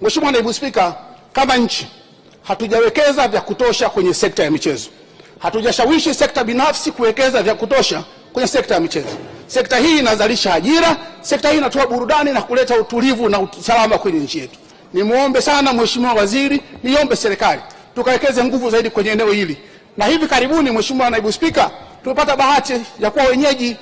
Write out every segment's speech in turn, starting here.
Mheshimiwa Naibu Spika, kama nchi hatujawekeza vya kutosha kwenye sekta ya michezo. Hatujashawishi sekta binafsi kuwekeza vya kutosha kwenye sekta ya michezo. Sekta hii inazalisha ajira, sekta hii inatoa burudani na kuleta utulivu na usalama kwenye nchi yetu. Nimuombe sana Mheshimiwa Waziri, niombe serikali tukawekeze nguvu zaidi kwenye eneo hili. Na hivi karibuni, Mheshimiwa Naibu Spika, tumepata bahati ya kuwa wenyeji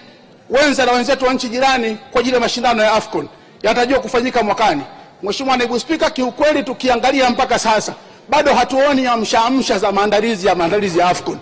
wenza na wenzetu wa nchi jirani kwa ajili ya mashindano ya AFCON yanatarajiwa kufanyika mwakani. Mheshimiwa Naibu Spika, kiukweli tukiangalia mpaka sasa bado hatuoni amsha za maandalizi ya AFCON.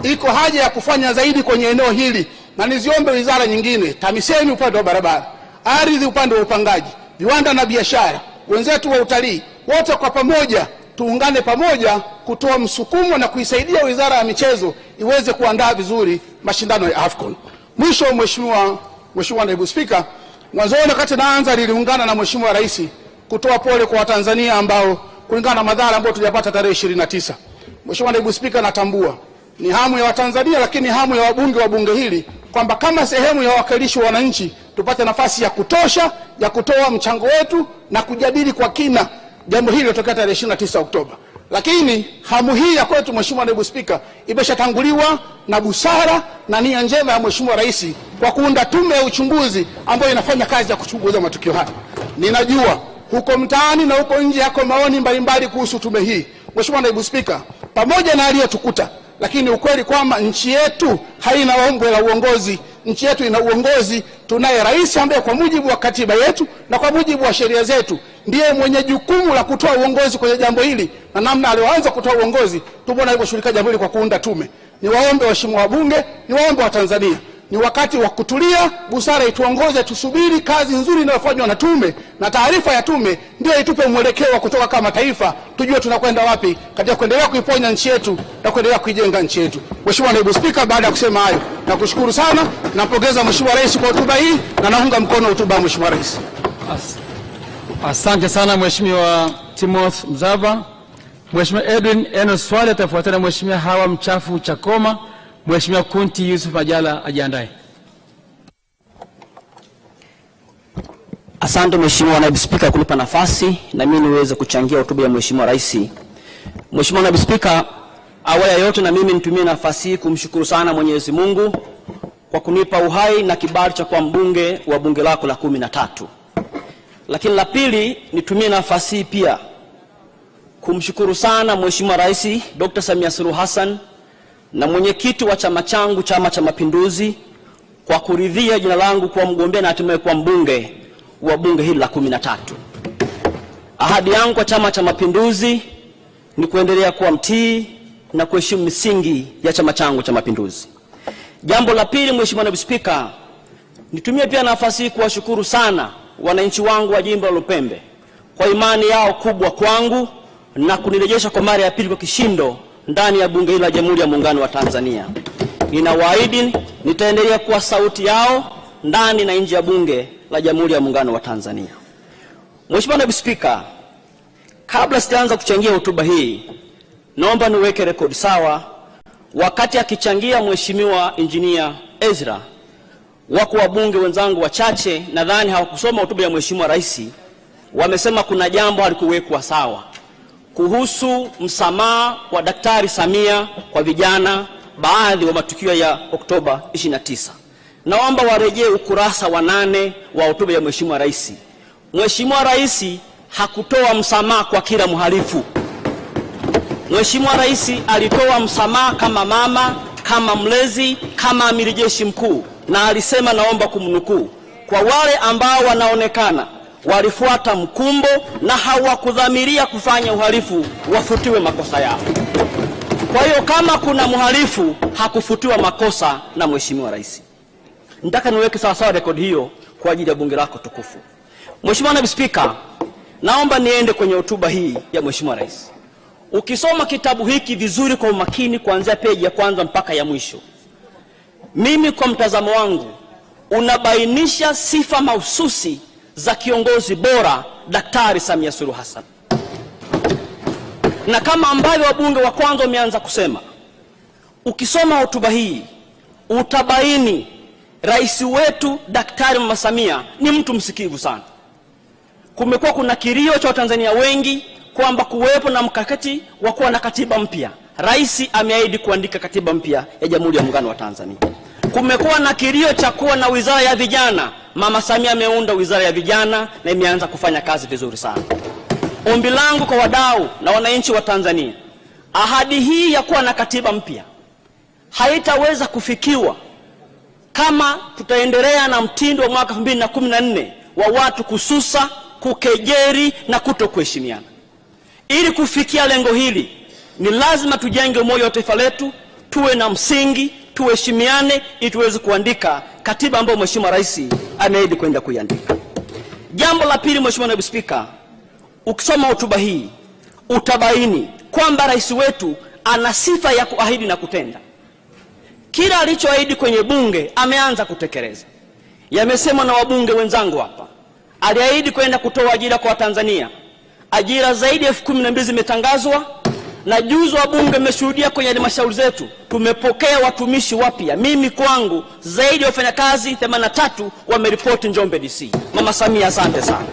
Iko haja ya kufanya zaidi kwenye eneo hili, na niziombe wizara nyingine, TAMISEMI upande wa barabara, ardhi upande wa upangaji, viwanda na biashara, wenzetu wa utalii, wote kwa pamoja tuungane pamoja kutoa msukumo na kuisaidia wizara ya michezo iweze kuandaa vizuri mashindano ya AFCON. Mwisho, Mheshimiwa Naibu Spika, mwanzoni wakati naanza niliungana na Mheshimiwa Rais kutoa pole kwa Watanzania ambao kulingana na madhara ambayo tuliyapata tarehe 29. Mheshimiwa Naibu Spika, natambua ni hamu ya Watanzania, lakini hamu ya wabunge wa bunge hili kwamba kama sehemu ya wakilishi wa wananchi tupate nafasi ya kutosha ya kutoa mchango wetu na kujadili kwa kina jambo hili lilotokea tarehe 29 Oktoba. Lakini hamu hii ya kwetu, Mheshimiwa Naibu Spika, imeshatanguliwa na busara na nia njema ya Mheshimiwa Rais kwa kuunda tume ya uchunguzi ambayo inafanya kazi ya kuchunguza matukio haya. Ninajua huko mtaani na huko nje yako maoni mbalimbali kuhusu tume hii. Mheshimiwa Naibu Spika, pamoja na aliyotukuta, lakini ukweli kwamba nchi yetu haina ombwe la uongozi. Nchi yetu ina uongozi. Tunaye rais ambaye kwa mujibu wa katiba yetu na kwa mujibu wa sheria zetu ndiye mwenye jukumu la kutoa uongozi kwenye jambo hili, na namna alioanza kutoa uongozi tumeona hivyo shirika jambo hili kwa kuunda tume. Niwaombe waheshimiwa wabunge, niwaombe wa Tanzania, ni wakati wa kutulia, busara ituongoze, tusubiri kazi nzuri inayofanywa na tume, na taarifa ya tume ndio itupe mwelekeo wa kutoka kama taifa, tujue tunakwenda wapi katika kuendelea kuiponya nchi yetu na kuendelea kuijenga nchi yetu. Mheshimiwa Naibu Spika, baada ya kusema hayo, nakushukuru sana, nampongeza Mheshimiwa Rais kwa hotuba hii na naunga mkono hotuba ya Mheshimiwa Rais. Asante sana Mheshimiwa Timothy Mzava. Mheshimiwa Edwin Enos Swale atafuatana Mheshimiwa Hawa Mchafu Chakoma. Mheshimiwa Kunti Yusuf Majala ajiandae. Asante Mheshimiwa Naibu Spika kunipa nafasi na mimi niweze kuchangia hotuba ya Mheshimiwa Rais. Mheshimiwa Naibu Spika, awali ya yote na mimi nitumie nafasi hii kumshukuru sana Mwenyezi Mungu kwa kunipa uhai na kibali cha kuwa mbunge wa bunge lako la 13. Lakini la pili, nitumie nafasi hii pia kumshukuru sana Mheshimiwa Rais Dr. Samia Suluhu Hassan na mwenyekiti wa chama changu, Chama cha Mapinduzi, kwa kuridhia jina langu kuwa mgombea na hatimaye kuwa mbunge wa bunge hili la 13. Ahadi yangu kwa Chama cha Mapinduzi ni kuendelea kuwa mtii na kuheshimu misingi ya chama changu cha Mapinduzi. Jambo la pili, Mheshimiwa Naibu Spika, nitumie pia nafasi hii kuwashukuru sana wananchi wangu wa jimbo la Lupembe kwa imani yao kubwa kwangu na kunirejesha kwa mara ya pili kwa kishindo ndani ya bunge hili la Jamhuri ya Muungano wa Tanzania. Ninawaahidi nitaendelea kuwa sauti yao ndani na nje ya bunge la Jamhuri ya Muungano wa Tanzania. Mheshimiwa Naibu Spika, kabla sijaanza kuchangia hotuba hii, naomba niweke rekodi sawa. Wakati akichangia Mheshimiwa Engineer Ezra, wako wabunge wenzangu wachache nadhani hawakusoma hotuba ya Mheshimiwa Rais, wamesema kuna jambo halikuwekwa sawa kuhusu msamaha wa Daktari Samia kwa vijana baadhi wa matukio ya Oktoba 29. Naomba warejee ukurasa wa 8 wa hotuba ya Mheshimiwa Rais. Mheshimiwa Rais hakutoa msamaha kwa kila mhalifu. Mheshimiwa Rais alitoa msamaha kama mama, kama mlezi, kama amiri jeshi mkuu, na alisema, naomba kumnukuu, kwa wale ambao wanaonekana walifuata mkumbo na hawakudhamiria kufanya uhalifu wafutiwe makosa yao. Kwa hiyo kama kuna mhalifu hakufutiwa makosa na Mheshimiwa Rais. Nataka niweke sawa sawa rekodi hiyo kwa ajili ya bunge lako tukufu. Mheshimiwa Naibu Spika, naomba niende kwenye hotuba hii ya Mheshimiwa Rais. Ukisoma kitabu hiki vizuri kwa umakini kuanzia peji ya kwanza mpaka ya mwisho, mimi kwa mtazamo wangu unabainisha sifa mahususi za kiongozi bora Daktari Samia Suluhu Hassan. Na kama ambavyo wabunge wa kwanza wameanza kusema, ukisoma hotuba hii utabaini rais wetu Daktari Mama Samia ni mtu msikivu sana. kumekuwa kuna kilio cha Watanzania wengi kwamba kuwepo na mkakati wa kuwa na katiba mpya. Rais ameahidi kuandika katiba mpya ya Jamhuri ya Muungano wa Tanzania. Kumekuwa na kilio cha kuwa na wizara ya vijana. Mama Samia ameunda wizara ya vijana na imeanza kufanya kazi vizuri sana. Ombi langu kwa wadau na wananchi wa Tanzania, ahadi hii ya kuwa na katiba mpya haitaweza kufikiwa kama tutaendelea na mtindo wa mwaka 2014 wa watu kususa, kukejeri na kutokuheshimiana. Ili kufikia lengo hili, ni lazima tujenge umoja wa taifa letu, tuwe na msingi, tuheshimiane ili tuweze kuandika katiba ambayo Mheshimiwa Rais ameahidi kwenda kuiandika. Jambo la pili, Mheshimiwa Naibu Spika, ukisoma hotuba hii utabaini kwamba rais wetu ana sifa ya kuahidi na kutenda. Kila alichoahidi kwenye bunge ameanza kutekeleza. Yamesemwa na wabunge wenzangu hapa. Aliahidi kwenda kutoa ajira kwa Watanzania. Ajira zaidi ya 12,000 zimetangazwa, na juzi wabunge mmeshuhudia kwenye halmashauri zetu tumepokea watumishi wapya. Mimi kwangu zaidi ya wafanyakazi 83 wameripoti Njombe DC. Mama Samia, asante sana.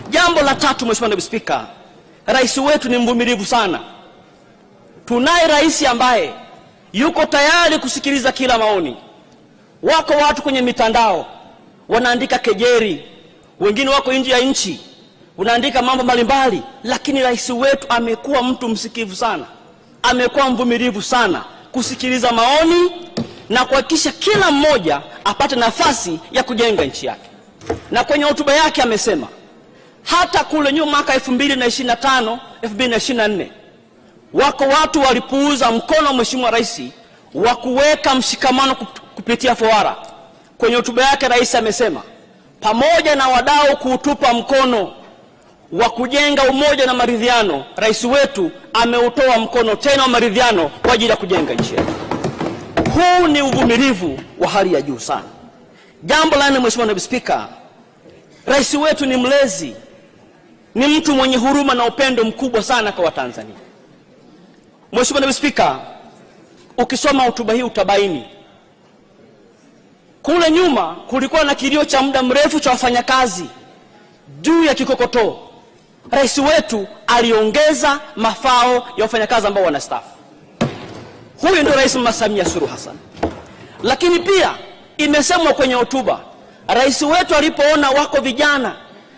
Jambo la tatu, Mheshimiwa Naibu Spika, rais wetu ni mvumilivu sana. Tunaye rais ambaye yuko tayari kusikiliza kila maoni. Wako watu kwenye mitandao wanaandika kejeri, wengine wako nje ya nchi wanaandika mambo mbalimbali, lakini rais wetu amekuwa mtu msikivu sana, amekuwa mvumilivu sana kusikiliza maoni na kuhakikisha kila mmoja apate nafasi ya kujenga nchi yake. Na kwenye hotuba yake amesema hata kule nyuma mwaka 2025, 2024 wako watu walipuuza mkono wa Mheshimiwa Rais wa kuweka mshikamano kupitia Fowara. Kwenye hotuba yake rais amesema pamoja na wadau kuutupa mkono wa kujenga umoja na maridhiano, rais wetu ameutoa mkono tena wa maridhiano kwa ajili ya kujenga nchi yetu. Huu ni uvumilivu wa hali ya juu sana. Jambo la nne, Mheshimiwa Naibu Spika, rais wetu ni mlezi, ni mtu mwenye huruma na upendo mkubwa sana kwa Watanzania. Mheshimiwa Naibu Spika, ukisoma hotuba hii utabaini kule nyuma kulikuwa na kilio cha muda mrefu cha wafanyakazi juu ya kikokotoo. Rais wetu aliongeza mafao ya wafanyakazi ambao wanastaafu. Huyu ndio Rais Mama Samia Suluhu Hassan. Lakini pia imesemwa kwenye hotuba, rais wetu alipoona wako vijana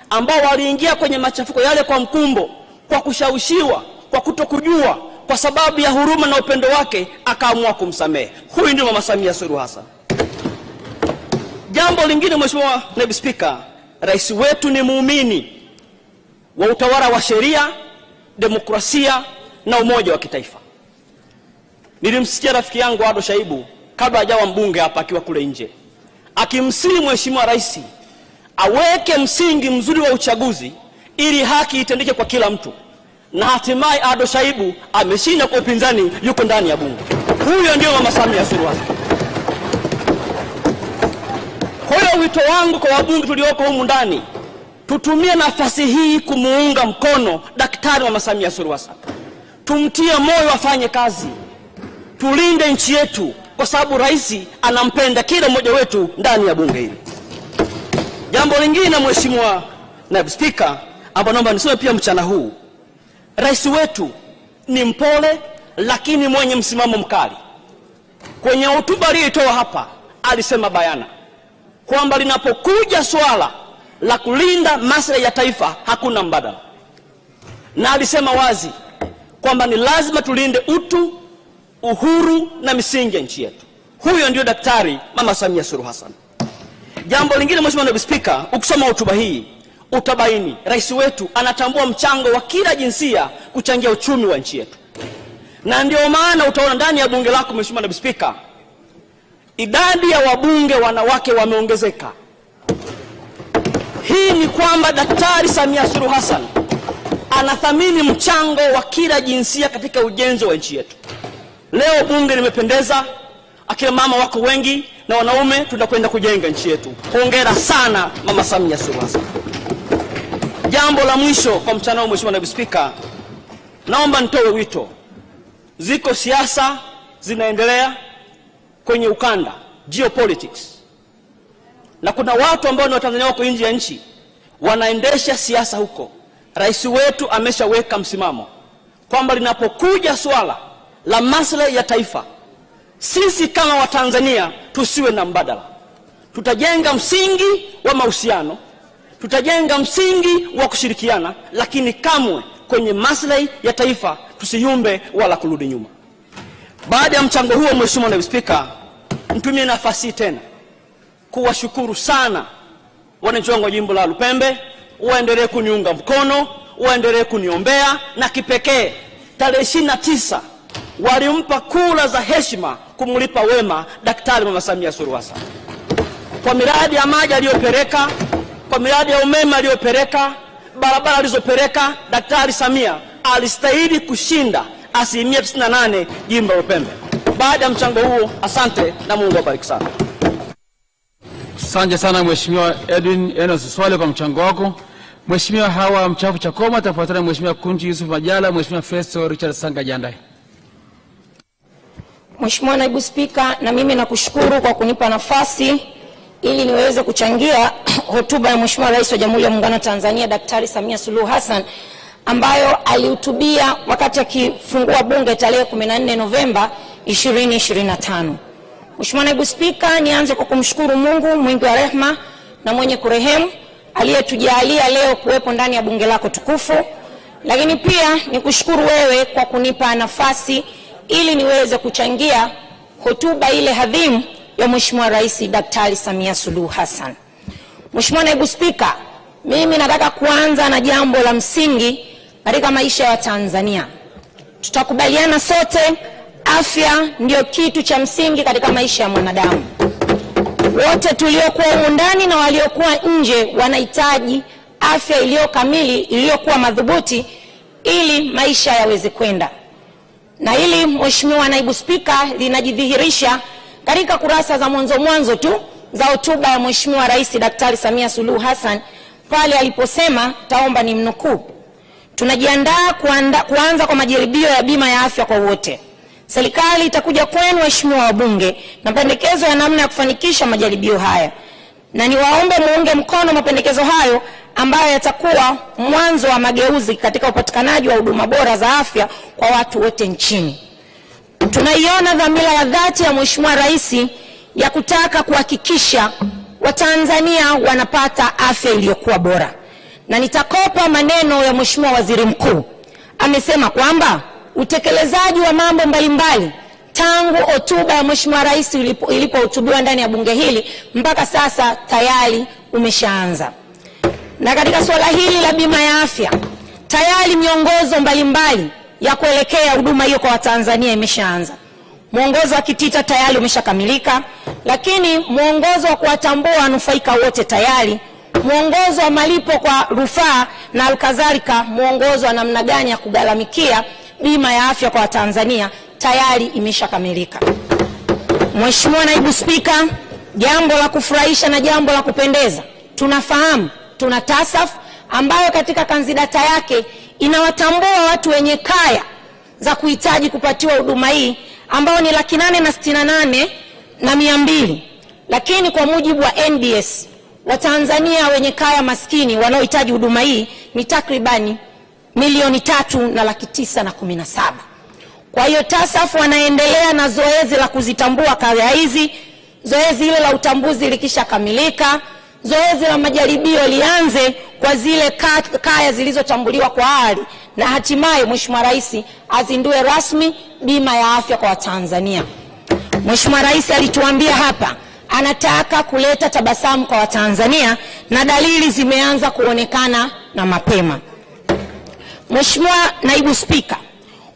ambao waliingia kwenye machafuko yale kwa mkumbo, kwa kushawishiwa, kwa kutokujua, kwa sababu ya huruma na upendo wake akaamua kumsamehe. Huyu ndio Mama Samia Suluhu Hassan. Jambo lingine, Mheshimiwa Naibu Spika, rais wetu ni muumini wa utawala wa sheria, demokrasia na umoja wa kitaifa. Nilimsikia rafiki yangu Ado Shaibu kabla hajawa mbunge hapa akiwa kule nje akimsihi Mheshimiwa Rais aweke msingi mzuri wa uchaguzi ili haki itendeke kwa kila mtu, na hatimaye Ado Shaibu ameshinda kwa upinzani, yuko ndani ya bunge. Huyo ndio Mama Samia Suluhu Hassan. Kwa hiyo wito wangu kwa wabunge tulioko humu ndani, tutumie nafasi hii kumuunga mkono Daktari Mama Samia Suluhu Hassan. Tumtie moyo afanye kazi. Tulinde nchi yetu kwa sababu rais anampenda kila mmoja wetu ndani ya bunge hili. Jambo lingine, Mheshimiwa Naibu Spika, ambalo naomba niseme pia mchana huu, rais wetu ni mpole lakini mwenye msimamo mkali. Kwenye hotuba aliyotoa hapa alisema bayana kwamba linapokuja swala la kulinda maslahi ya taifa hakuna mbadala, na alisema wazi kwamba ni lazima tulinde utu, uhuru na misingi ya nchi yetu. Huyo ndio Daktari Mama Samia Suluhu Hassan. Jambo lingine, Mheshimiwa Naibu Spika, ukisoma hotuba hii utabaini rais wetu anatambua mchango wa kila jinsia kuchangia uchumi wa nchi yetu, na ndio maana utaona ndani ya bunge lako, Mheshimiwa Naibu Spika, idadi ya wabunge wanawake wameongezeka. Hii ni kwamba Daktari Samia Suluhu Hassan anathamini mchango wa kila jinsia katika ujenzi wa nchi yetu. Leo bunge limependeza, akina mama wako wengi na wanaume tunakwenda kujenga nchi yetu. Hongera sana Mama Samia Suluhu Hassan. Jambo la mwisho kwa mchana huu, Mheshimiwa Naibu Spika, naomba nitoe wito. Ziko siasa zinaendelea kwenye ukanda, geopolitics, na kuna watu ambao ni Watanzania wako nje ya nchi wanaendesha siasa huko. Rais wetu ameshaweka msimamo kwamba linapokuja swala la maslahi ya taifa, sisi kama Watanzania tusiwe na mbadala. Tutajenga msingi wa mahusiano, tutajenga msingi wa kushirikiana, lakini kamwe kwenye maslahi ya taifa tusiyumbe wala kurudi nyuma. Baada ya mchango huo, Mheshimiwa Naibu Spika, nitumie nafasi tena kuwashukuru sana wananchi wangu wa jimbo la Lupembe. Waendelee kuniunga mkono, waendelee kuniombea, na kipekee tarehe 29 walimpa kura za heshima kumlipa wema Daktari Mama Samia Suluhu Hassan kwa miradi ya maji aliyopeleka, kwa miradi ya umeme aliyopeleka, barabara alizopeleka. Daktari Samia alistahili kushinda 98% jimbo la Lupembe. Baada ya mchango huo, asante na Mungu awabariki sana. Asante sana Mheshimiwa Edwin Enos Swale kwa mchango wako. Mheshimiwa Hawa Mchafu Chakoma atafuatana Mheshimiwa Kunti Yusuf Majala. Mheshimiwa Festo Richard Sanga jiandae. Mheshimiwa Naibu Spika, na mimi nakushukuru kwa kunipa nafasi ili niweze kuchangia hotuba ya Mheshimiwa Rais wa Jamhuri ya Muungano wa Tanzania Daktari Samia Suluhu Hassan ambayo alihutubia wakati akifungua bunge tarehe 14 Novemba 2025. Mheshimiwa Naibu Spika, nianze kwa kumshukuru Mungu mwingi wa rehema na mwenye kurehemu aliyetujalia leo kuwepo ndani ya bunge lako tukufu. Lakini pia nikushukuru wewe kwa kunipa nafasi ili niweze kuchangia hotuba ile hadhimu ya Mheshimiwa Rais Daktari Samia Suluhu Hassan. Mheshimiwa Naibu Spika, mimi nataka kuanza na jambo la msingi katika maisha ya Tanzania. Tutakubaliana sote, afya ndio kitu cha msingi katika maisha ya mwanadamu. Wote tuliokuwa humu ndani na waliokuwa nje wanahitaji afya iliyo kamili, iliyokuwa madhubuti ili maisha yaweze kwenda. Na hili Mheshimiwa Naibu Spika linajidhihirisha katika kurasa za mwanzo tu za hotuba ya Mheshimiwa Rais Daktari Samia Suluhu Hassan pale aliposema, taomba ni mnukuu, tunajiandaa kuanza kwa majaribio ya bima ya afya kwa wote. Serikali itakuja kwenu waheshimiwa wabunge na mapendekezo ya namna ya kufanikisha majaribio haya, na niwaombe muunge mkono mapendekezo hayo ambayo yatakuwa mwanzo wa mageuzi katika upatikanaji wa huduma bora za afya kwa watu wote nchini. Tunaiona dhamira ya dhati ya Mheshimiwa Rais ya kutaka kuhakikisha Watanzania wanapata afya iliyokuwa bora. Na nitakopa maneno ya Mheshimiwa Waziri Mkuu. Amesema kwamba utekelezaji wa mambo mbalimbali tangu hotuba ya Mheshimiwa Rais ilipohutubiwa ndani ya bunge hili mpaka sasa tayari umeshaanza. Na katika suala hili la bima ya afya, tayari miongozo mbalimbali ya kuelekea huduma hiyo kwa Watanzania imeshaanza. Mwongozo wa kitita tayari umeshakamilika, lakini mwongozo wa kuwatambua wanufaika wote tayari, mwongozo wa malipo kwa rufaa na alkadhalika mwongozo wa namna gani ya kugharamikia bima ya afya kwa Watanzania tayari imeshakamilika. Mheshimiwa Naibu Spika, jambo la kufurahisha na jambo la kupendeza, tunafahamu tuna TASAF ambayo katika kanzidata yake inawatambua watu wenye kaya za kuhitaji kupatiwa huduma hii ambao ni 868,200, lakini kwa mujibu wa NBS Watanzania wenye kaya maskini wanaohitaji huduma hii ni takribani 3,917,000. Kwa hiyo TASAF wanaendelea na zoezi la kuzitambua kaya hizi. Zoezi hilo la utambuzi likishakamilika, zoezi la majaribio lianze kwa zile kaya zilizotambuliwa kwa awali, na hatimaye Mheshimiwa Rais azindue rasmi bima ya afya kwa Watanzania. Mheshimiwa Rais alituambia hapa anataka kuleta tabasamu kwa Watanzania na dalili zimeanza kuonekana na mapema. Mheshimiwa Naibu Spika,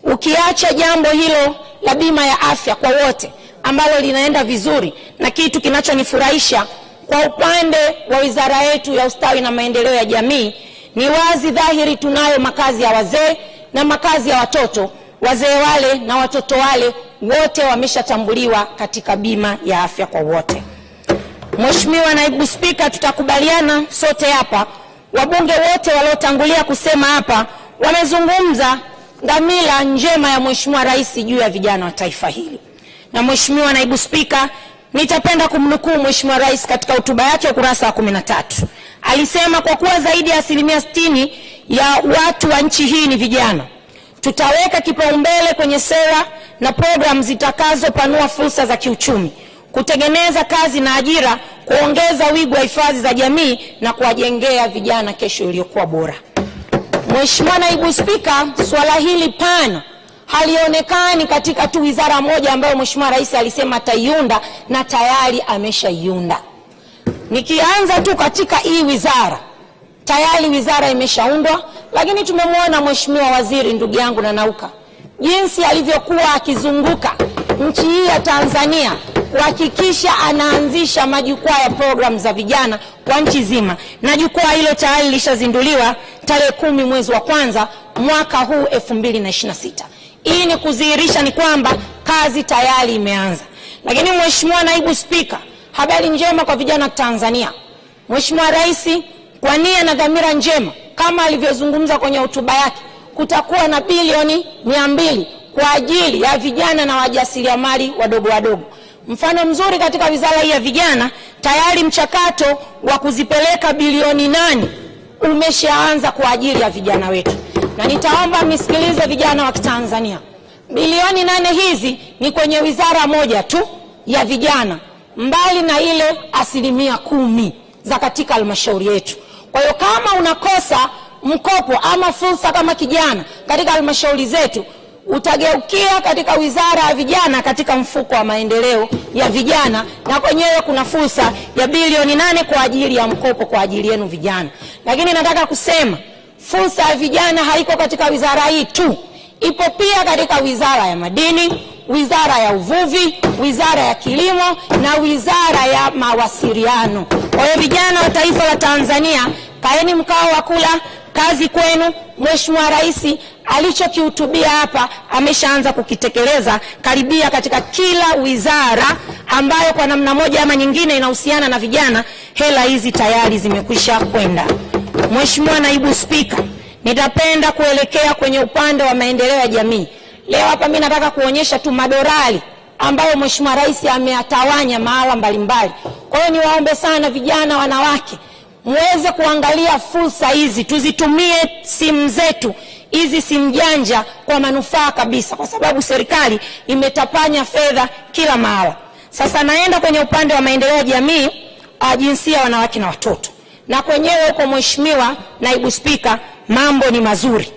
ukiacha jambo hilo la bima ya afya kwa wote ambalo linaenda vizuri, na kitu kinachonifurahisha kwa upande wa wizara yetu ya ustawi na maendeleo ya jamii, ni wazi dhahiri tunayo makazi ya wazee na makazi ya watoto. Wazee wale na watoto wale wote wameshatambuliwa katika bima ya afya kwa wote. Mheshimiwa Naibu Spika, tutakubaliana sote hapa, wabunge wote waliotangulia kusema hapa wamezungumza dhamira njema ya Mheshimiwa Rais juu ya vijana wa taifa hili. Na Mheshimiwa Naibu Spika, nitapenda kumnukuu Mheshimiwa Rais katika hotuba yake ukurasa wa 13. alisema kwa kuwa zaidi ya 60% ya watu wa nchi hii ni vijana, tutaweka kipaumbele kwenye sera na programu zitakazopanua fursa za kiuchumi, kutengeneza kazi na ajira, kuongeza wigo wa hifadhi za jamii na kuwajengea vijana kesho iliyokuwa bora. Mheshimiwa Naibu Spika, swala hili pana halionekani katika tu wizara moja ambayo Mheshimiwa Rais alisema ataiunda na tayari ameshaiunda. Nikianza tu katika hii wizara, tayari wizara imeshaundwa, lakini tumemwona Mheshimiwa Waziri ndugu yangu na Nauka jinsi alivyokuwa akizunguka nchi hii ya Tanzania kuhakikisha anaanzisha majukwaa ya program za vijana kwa nchi nzima, na jukwaa hilo tayari lishazinduliwa tarehe 10 mwezi wa kwanza mwaka huu 2026. Hii ni kudhihirisha ni kwamba kazi tayari imeanza. Lakini Mheshimiwa Naibu Spika, habari njema kwa vijana Tanzania. Mheshimiwa Rais kwa nia na dhamira njema kama alivyozungumza kwenye hotuba yake, kutakuwa na bilioni 200 kwa ajili ya vijana na wajasiriamali wadogo wadogo. Mfano mzuri katika wizara hii ya vijana, tayari mchakato wa kuzipeleka bilioni 8 umeshaanza kwa ajili ya vijana wetu. Na nitaomba msikilize vijana wa Tanzania. Bilioni 8 hizi ni kwenye wizara moja tu ya vijana, mbali na ile 10% za katika halmashauri yetu. Kwa hiyo kama unakosa mkopo ama fursa kama kijana katika halmashauri zetu, utageukia katika wizara ya vijana katika mfuko wa maendeleo ya vijana, na kwenyewe kuna fursa ya bilioni 8 kwa ajili ya mkopo kwa ajili yenu vijana. Lakini nataka kusema fursa ya vijana haiko katika wizara hii tu, ipo pia katika wizara ya madini, wizara ya uvuvi, wizara ya kilimo na wizara ya mawasiliano. Kwa hiyo vijana wa taifa la Tanzania, kaeni mkao wa kula, kazi kwenu. Mheshimiwa Rais alichokihutubia hapa ameshaanza kukitekeleza karibia katika kila wizara ambayo kwa namna moja ama nyingine inahusiana na vijana. Hela hizi tayari zimekwisha kwenda. Mheshimiwa Naibu Spika, nitapenda kuelekea kwenye upande wa maendeleo ya jamii. Leo hapa mimi nataka kuonyesha tu madorali ambayo Mheshimiwa Rais ameyatawanya mahala mbalimbali. Kwa hiyo niwaombe sana vijana, wanawake, muweze kuangalia fursa hizi, tuzitumie simu zetu hizi, simu janja, kwa manufaa kabisa, kwa sababu serikali imetapanya fedha kila mahala. Sasa naenda kwenye upande wa maendeleo ya jamii, jinsia, wanawake na watoto. Na kwenyewe huko Mheshimiwa Naibu Spika, mambo ni mazuri.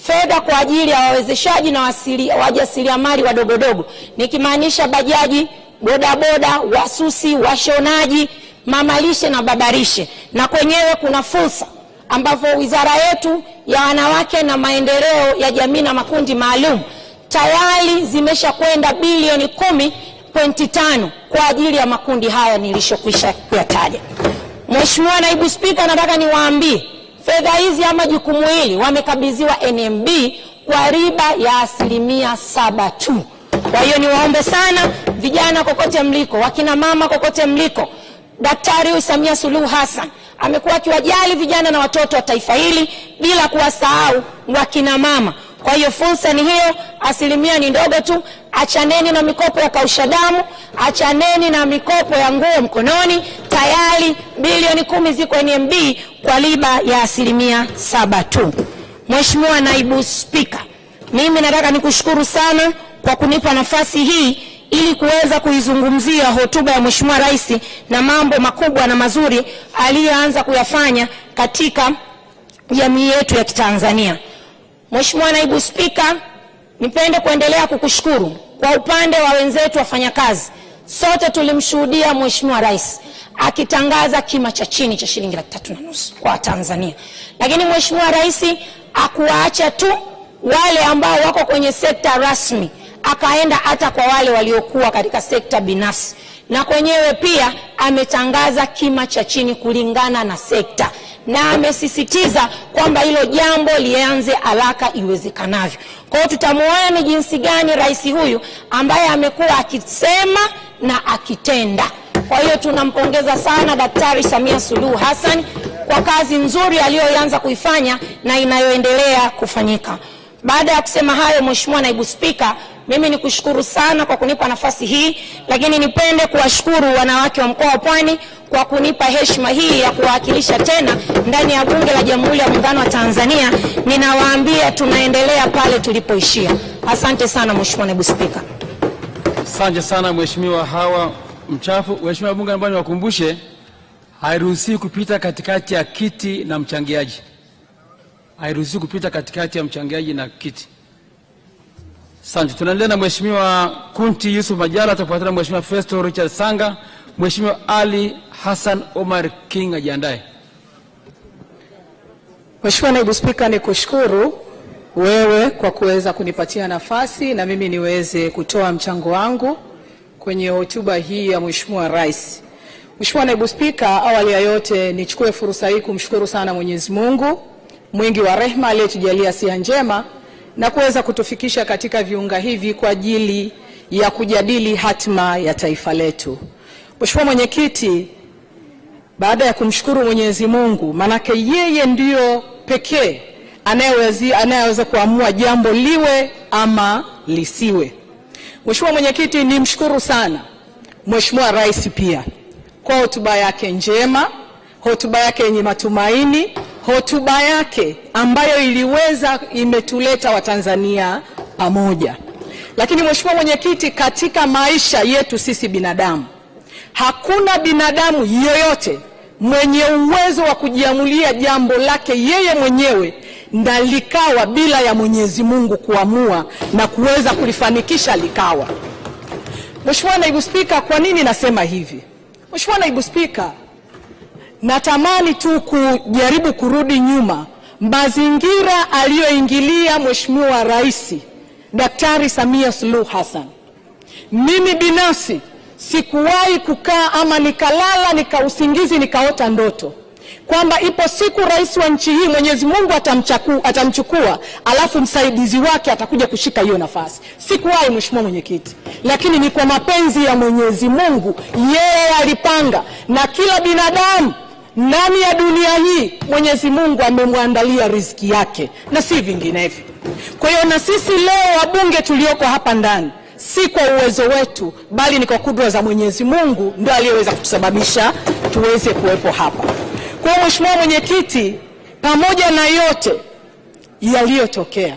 Fedha kwa ajili ya wawezeshaji na wajasiriamali wadogodogo, nikimaanisha bajaji, bodaboda, wasusi, washonaji, mamalishe na babarishe. Na kwenyewe kuna fursa ambapo wizara yetu ya wanawake na maendeleo ya jamii na makundi maalum tayari zimesha kwenda bilioni 10.5 kwa ajili ya makundi haya nilishokwisha kuyataja. Mheshimiwa Naibu Spika, nataka niwaambie fedha hizi ama jukumu hili wamekabidhiwa NMB kwa riba ya 7% tu. Kwa hiyo niwaombe sana vijana kokote mliko, wakina mama kokote mliko, Daktari Samia Suluhu Hassan amekuwa akiwajali vijana na watoto wa taifa hili bila kuwasahau wakina mama. Kwa hiyo fursa ni hiyo, 1% ni ndogo tu. Achaneni na mikopo ya kausha damu, achaneni na mikopo ya nguo mkononi. Tayari bilioni 10 ziko NMB kwa riba ya 7% tu. Mheshimiwa Naibu Spika, mimi nataka nikushukuru sana kwa kunipa nafasi hii ili kuweza kuizungumzia hotuba ya Mheshimiwa Rais na mambo makubwa na mazuri aliyoanza kuyafanya katika jamii yetu ya Kitanzania. Mheshimiwa Naibu Spika, nipende kuendelea kukushukuru kwa upande wa wenzetu wafanyakazi. Sote tulimshuhudia Mheshimiwa Rais akitangaza kima cha chini cha shilingi 3.5 kwa Tanzania. Lakini Mheshimiwa Rais hakuwaacha tu wale ambao wako kwenye sekta rasmi, akaenda hata kwa wale waliokuwa katika sekta binafsi, na kwenyewe pia ametangaza kima cha chini kulingana na sekta, na amesisitiza kwamba hilo jambo lianze haraka iwezekanavyo. Kwa hiyo tutamuona ni jinsi gani rais huyu ambaye amekuwa akisema na akitenda. Kwa hiyo tunampongeza sana Daktari Samia Suluhu Hassan kwa kazi nzuri aliyoanza kuifanya na inayoendelea kufanyika. Baada ya kusema hayo, Mheshimiwa Naibu Spika, Mimi nikushukuru sana kwa kunipa nafasi hii, lakini nipende kuwashukuru wanawake wa mkoa wa Pwani kwa kunipa heshima hii ya kuwakilisha tena ndani ya Bunge la Jamhuri ya Muungano wa Tanzania. Ninawaambia tunaendelea pale tulipoishia. Asante sana Mheshimiwa Naibu Spika. Asante sana Mheshimiwa Hawa Mchafu. Mheshimiwa Bunge, naomba niwakumbushe hairuhusiwi kupita katikati ya kiti na mchangiaji. Hairuhusiwi kupita katikati ya mchangiaji na kiti. Asante. Tunaendelea na Mheshimiwa Kunti Yusuf Majala, atafuatana Mheshimiwa Festo Richard Sanga. Mheshimiwa Ali Hassan Omar King ajiandae. Mheshimiwa Naibu Spika, nikushukuru wewe kwa kuweza kunipatia nafasi na mimi niweze kutoa mchango wangu kwenye hotuba hii ya Mheshimiwa Rais. Mheshimiwa Naibu Spika, awali ya yote nichukue fursa hii kumshukuru sana Mwenyezi Mungu mwingi wa rehema aliyetujalia siha njema na kuweza kutufikisha katika viunga hivi kwa ajili ya kujadili hatima ya taifa letu. Mheshimiwa Mwenyekiti, baada ya kumshukuru Mwenyezi Mungu, manake yeye ndiyo pekee anayeweza kuamua jambo liwe ama lisiwe. Mheshimiwa Mwenyekiti, nimshukuru sana Mheshimiwa Rais pia kwa hotuba yake njema, hotuba yake yenye matumaini, hotuba yake ambayo imetuleta Watanzania pamoja. Lakini Mheshimiwa Mwenyekiti, katika maisha yetu sisi binadamu, hakuna binadamu yoyote mwenye uwezo wa kujiamulia jambo lake yeye mwenyewe na likawa bila ya Mwenyezi Mungu kuamua na kuweza kulifanikisha likawa. Mheshimiwa Naibu Spika, kwa nini nasema hivi? Mheshimiwa Naibu Spika, natamani tu kujaribu kurudi nyuma mazingira aliyoingilia Mheshimiwa Rais Daktari Samia Suluhu Hassan. Mimi binafsi sikuwahi kukaa ama nikalala nikausingizi nikaota ndoto kwamba ipo siku rais wa nchi hii Mwenyezi Mungu atamchukua alafu msaidizi wake atakuja kushika hiyo nafasi. Sikuwahi Mheshimiwa Mwenyekiti, lakini ni kwa mapenzi ya Mwenyezi Mungu, yeye alipanga, na kila binadamu ndani ya dunia hii Mwenyezi Mungu amemwandalia riziki yake na si vinginevyo. Kwa hiyo na sisi leo wabunge tulioko hapa ndani, si kwa uwezo wetu bali ni kwa kudra za Mwenyezi Mungu ndio aliyeweza kutusababisha tuweze kuwepo hapa. Kwa hiyo Mheshimiwa Mwenyekiti, pamoja na yote yaliyotokea,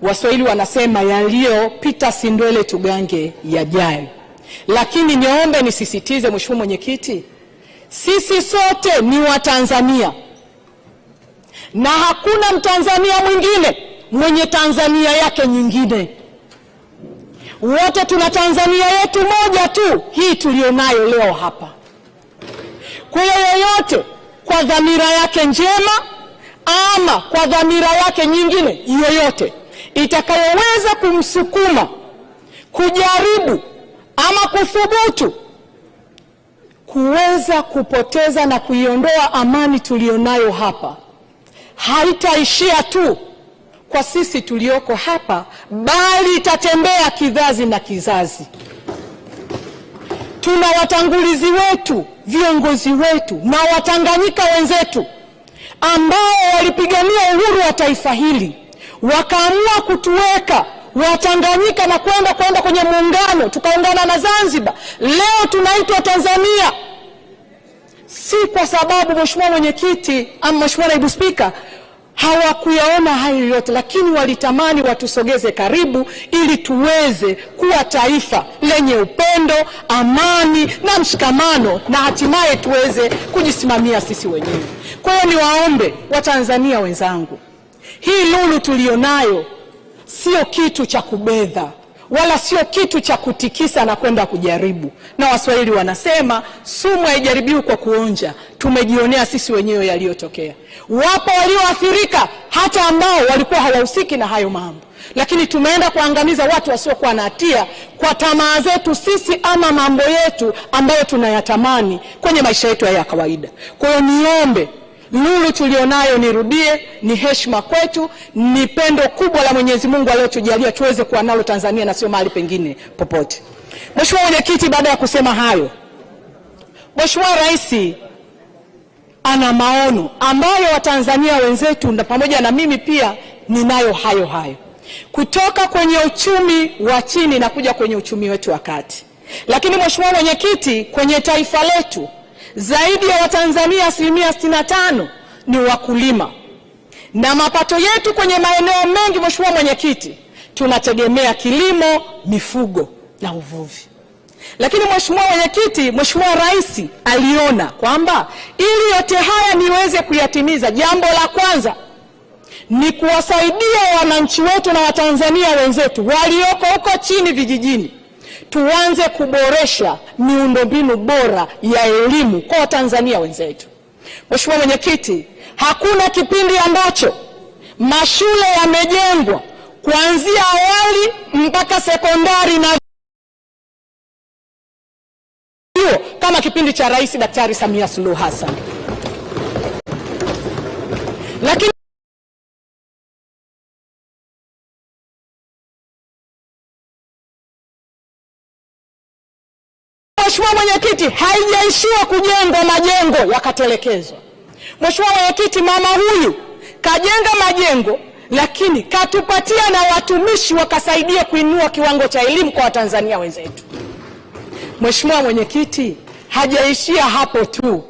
Waswahili wanasema yaliyopita si ndwele tugange yajayo. Lakini niombe nisisitize Mheshimiwa Mwenyekiti, sisi sote ni Watanzania na hakuna Mtanzania mwingine mwenye Tanzania yake nyingine. Wote tuna Tanzania yetu moja tu, hii tulionayo leo hapa. Kwa hiyo yoyote kwa dhamira yake njema ama kwa dhamira yake nyingine yoyote itakayoweza kumsukuma kujaribu ama kuthubutu kuweza kupoteza na kuiondoa amani tulionayo hapa, haitaishia tu kwa sisi tulioko hapa, bali itatembea kizazi na kizazi. Tuna watangulizi wetu, viongozi wetu na Watanganyika wenzetu ambao walipigania uhuru wa taifa hili, wakaamua kutuweka Watanganyika na kwenda kwenye muungano, tukaungana na Zanzibar. Leo tunaitwa Tanzania. Si kwa sababu Mheshimiwa Mwenyekiti ama Mheshimiwa Naibu Spika hawakuyaona hayo yote, lakini walitamani watusogeze karibu ili tuweze kuwa taifa lenye upendo, amani na mshikamano, na hatimaye tuweze kujisimamia sisi wenyewe. Kwa hiyo niwaombe Watanzania wenzangu, hii lulu tulionayo sio kitu cha kubedha wala sio kitu cha kutikisa na kwenda kujaribu. Na Waswahili wanasema sumu haijaribiwi kwa kuonja. Tumejionea sisi wenyewe yaliyotokea. Wapo walioathirika hata ambao walikuwa hawahusiki na hayo mambo, lakini tumeenda kuangamiza watu wasiokuwa na hatia kwa tamaa zetu sisi ama mambo yetu ambayo tunayatamani kwenye maisha yetu ya kawaida. Kwa hiyo niombe lulu tulionayo, nirudie, ni heshima kwetu, ni pendo kubwa la Mwenyezi Mungu aliyotujalia tuweze kuwa nalo Tanzania na sio mahali pengine popote. Mheshimiwa Mwenyekiti, baada ya kusema hayo, Mheshimiwa Rais ana maono ambayo Watanzania wenzetu na pamoja na mimi pia ninayo hayo. kutoka kwenye uchumi wa chini na kuja kwenye uchumi wetu wa kati. Lakini Mheshimiwa Mwenyekiti, kwenye taifa letu zaidi ya Watanzania 65% ni wakulima, na mapato yetu kwenye maeneo mengi, Mheshimiwa Mwenyekiti, tunategemea kilimo, mifugo na uvuvi. Lakini Mheshimiwa Mwenyekiti, Mheshimiwa Rais aliona kwamba ili yote haya niweze kuyatimiza, jambo la kwanza ni kuwasaidia wananchi wetu na Watanzania wenzetu walioko huko chini vijijini. Tuanze kuboresha miundombinu bora ya elimu kwa Watanzania wenzetu. Mheshimiwa Mwenyekiti, hakuna kipindi ambacho mashule yamejengwa kuanzia awali mpaka sekondari na kama kipindi cha Rais Daktari Samia Suluhu Hassan. Lakini Mheshimiwa Mwenyekiti, haijaishiwa kujengwa majengo yakatelekezwa. Mheshimiwa Mwenyekiti, mama huyu kajenga majengo, lakini katupatia na watumishi wakasaidia kuinua kiwango cha elimu kwa Watanzania wenzetu. Mheshimiwa Mwenyekiti, hajaishia hapo tu.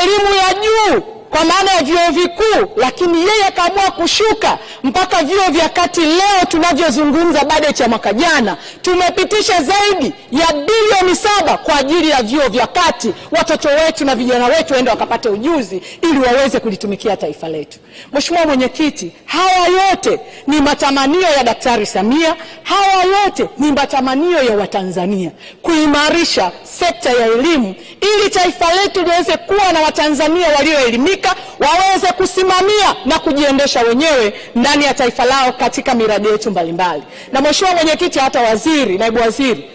Elimu ya juu kwa maana ya vyuo vikuu, lakini yeye kaamua kushuka mpaka vyuo vya kati. Leo tunavyozungumza, bajeti ya mwaka jana tumepitisha zaidi ya bilioni 7 kwa ajili ya vyuo vya kati, watoto wetu na vijana wetu waende wakapate ujuzi ili waweze kulitumikia taifa letu. Mheshimiwa Mwenyekiti, haya yote ni matamanio ya Daktari Samia, haya yote ni matamanio ya Watanzania, kuimarisha sekta ya elimu ili taifa letu liweze kuwa na Watanzania walioelimika, waweze kusimamia na kujiendesha wenyewe ndani ya taifa lao katika miradi yetu mbalimbali. Na Mheshimiwa Mwenyekiti, hata waziri, naibu waziri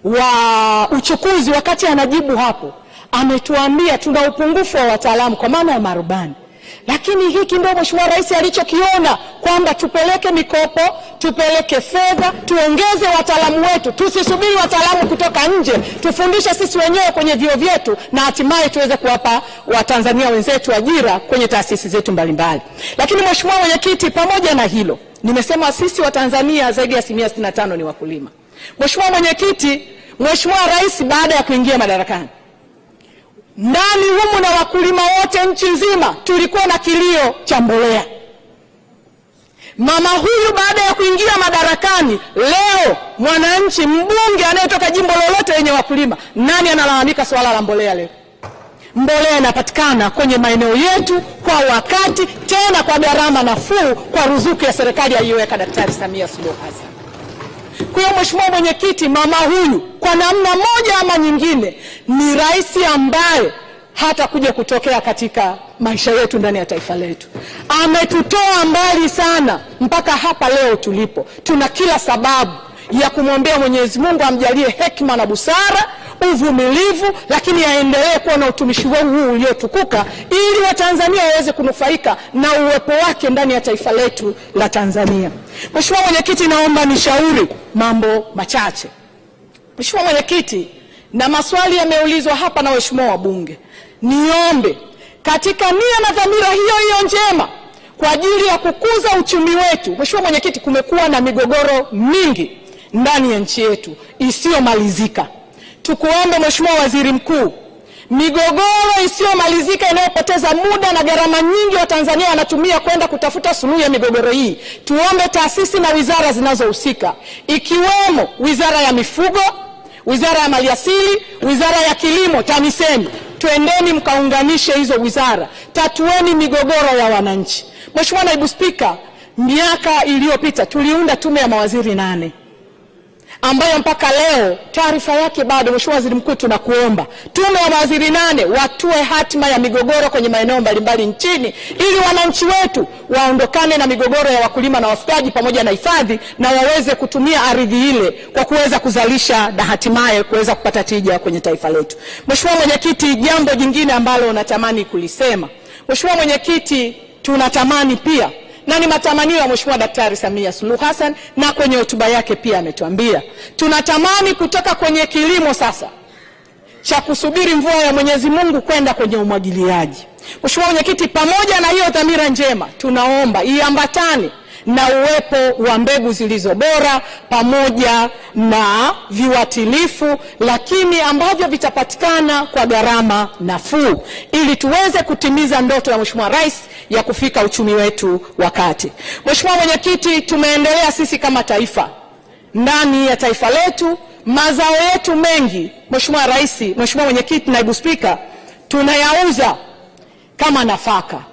wa uchukuzi wakati anajibu hapo ametuambia tuna upungufu wa wataalamu kwa maana ya marubani. Lakini hiki ndio Mheshimiwa Rais alichokiona, kwamba tupeleke mikopo, tupeleke fedha, tuongeze wataalamu wetu, tusisubiri wataalamu kutoka nje, tufundishe sisi wenyewe kwenye vyuo vyetu na hatimaye tuweze kuwapa Watanzania wenzetu ajira kwenye taasisi zetu mbalimbali. Lakini Mheshimiwa Mwenyekiti, pamoja na hilo, nimesema sisi Watanzania zaidi ya 65% ni wakulima. Mheshimiwa Mwenyekiti, Mheshimiwa Rais baada ya kuingia madarakani, ndani humu na wakulima wote nchi nzima tulikuwa na kilio cha mbolea. Mama huyu baada ya kuingia madarakani, leo mwananchi mbunge anayetoka jimbo lolote lenye wakulima, nani analalamika swala la mbolea leo? Mbolea inapatikana kwenye maeneo yetu kwa wakati, tena kwa gharama nafuu, kwa ruzuku ya serikali aliyoweka Daktari Samia Suluhu Hassan. Kwa hiyo Mheshimiwa Mwenyekiti, mama huyu kwa namna moja ama nyingine ni rais ambaye hata kuja kutokea katika maisha yetu ndani ya taifa letu. Ametutoa mbali sana mpaka hapa leo tulipo. Tuna kila sababu ya kumwombea Mwenyezi Mungu amjalie hekima na busara, uvumilivu, lakini aendelee kuwa na utumishi huu uliotukuka ili Watanzania waweze kunufaika na uwepo wake ndani ya taifa letu la Tanzania. Mheshimiwa Mwenyekiti, naomba nishauri mambo machache. Mheshimiwa Mwenyekiti, na maswali yameulizwa hapa na waheshimiwa wabunge, niombe katika nia na dhamira hiyo hiyo njema kwa ajili ya kukuza uchumi wetu. Mheshimiwa Mwenyekiti, kumekuwa na migogoro mingi ndani ya nchi yetu isiyomalizika. Tukuombe Mheshimiwa Waziri Mkuu, migogoro isiyomalizika inayopoteza muda na gharama nyingi wa Tanzania wanatumia kwenda kutafuta suluhu ya migogoro hii, tuombe taasisi na wizara zinazohusika ikiwemo Wizara ya Mifugo, Wizara ya Maliasili, Wizara ya Kilimo, TAMISEMI, twendeni mkaunganishe hizo wizara, tatueni migogoro ya wananchi. Mheshimiwa Naibu Spika, miaka iliyopita tuliunda tume ya mawaziri 8 ambayo mpaka leo taarifa yake bado. Mheshimiwa Waziri Mkuu, tunakuomba tume ya mawaziri 8 watue hatima ya migogoro kwenye maeneo mbalimbali nchini ili wananchi wetu waondokane na migogoro ya wakulima na wafugaji pamoja na hifadhi, na waweze kutumia ardhi ile kwa kuweza kuzalisha na hatimaye kuweza kupata tija kwenye taifa letu. Mheshimiwa Mwenyekiti, jambo jingine ambalo natamani kulisema, Mheshimiwa Mwenyekiti, tunatamani pia na ni matamanio ya Mheshimiwa Daktari Samia Suluhu Hassan, na kwenye hotuba yake pia ametuambia tunatamani kutoka kwenye kilimo sasa cha kusubiri mvua ya Mwenyezi Mungu kwenda kwenye umwagiliaji. Mheshimiwa Mwenyekiti, pamoja na hiyo dhamira njema, tunaomba iambatane na uwepo wa mbegu zilizo bora pamoja na viuatilifu, lakini ambavyo vitapatikana kwa gharama nafuu, ili tuweze kutimiza ndoto ya Mheshimiwa Rais ya kufika uchumi wetu wa kati. Mheshimiwa Mwenyekiti, tumeendelea sisi kama taifa, ndani ya taifa letu mazao yetu mengi, Mheshimiwa Rais, Mheshimiwa Mwenyekiti, Naibu Spika, tunayauza kama nafaka.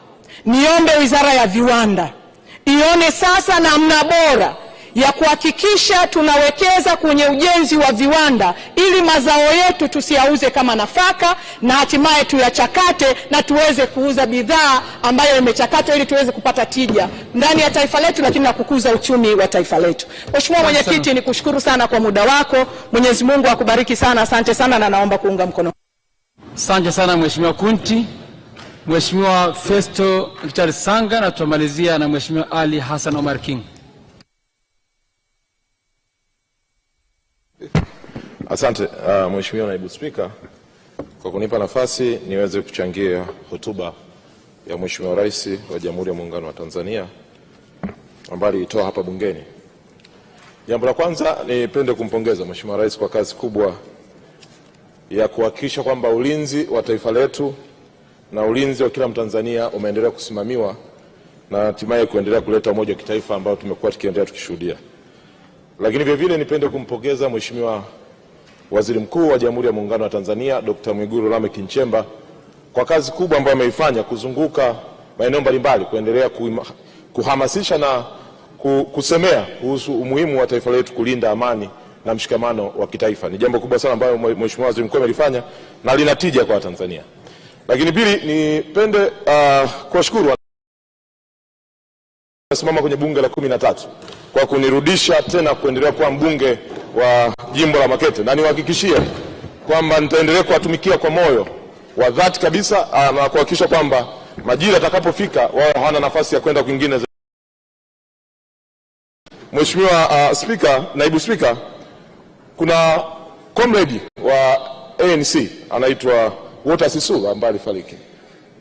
Niombe Wizara ya Viwanda ione sasa namna bora ya kuhakikisha tunawekeza kwenye ujenzi wa viwanda, ili mazao yetu tusiyauze kama nafaka, na hatimaye tuyachakate na tuweze kuuza bidhaa ambayo imechakatwa, ili tuweze kupata tija ndani ya taifa letu, lakini na kukuza uchumi wa taifa letu. Mheshimiwa Mwenyekiti, nikushukuru sana kwa muda wako. Mwenyezi Mungu akubariki sana. Asante sana na naomba kuunga mkono. Asante sana Mheshimiwa Kunti. Mheshimiwa Festo Richard Sanga, na tutamalizia na Mheshimiwa Ali Hassan Omar King. Asante Mheshimiwa Naibu Spika kwa kunipa nafasi niweze kuchangia hotuba ya Mheshimiwa Rais wa Jamhuri ya Muungano wa Tanzania ambayo alitoa hapa bungeni. Jambo la kwanza, nipende kumpongeza Mheshimiwa Rais kwa kazi kubwa ya kuhakikisha kwamba ulinzi wa taifa letu na ulinzi wa kila Mtanzania umeendelea kusimamiwa na hatimaye kuendelea kuleta umoja wa kitaifa ambao tumekuwa tukiendelea tukishuhudia. Lakini vile vile nipende kumpongeza Mheshimiwa Waziri Mkuu wa Jamhuri ya Muungano wa Tanzania Dr. Mwigulu Lameck Nchemba kwa kazi kubwa ambayo ameifanya kuzunguka maeneo mbalimbali kuendelea kuhamasisha na kusemea kuhusu umuhimu wa taifa letu kulinda amani na mshikamano wa kitaifa. Ni jambo kubwa sana ambalo Mheshimiwa Waziri Mkuu amelifanya na linatija kwa Tanzania. Lakini pili, nipende kuwashukuru simama kwenye bunge la 13 kwa kunirudisha tena kuendelea kuwa mbunge wa jimbo la Makete, na niwahakikishie kwamba nitaendelea kuwatumikia kwa moyo wa dhati kabisa na kuhakikisha kwamba majira yatakapofika wao hawana nafasi ya kwenda kwingine. Mheshimiwa Spika, Naibu Spika, kuna comrade wa ANC anaitwa Walter Sisulu ambaye alifariki.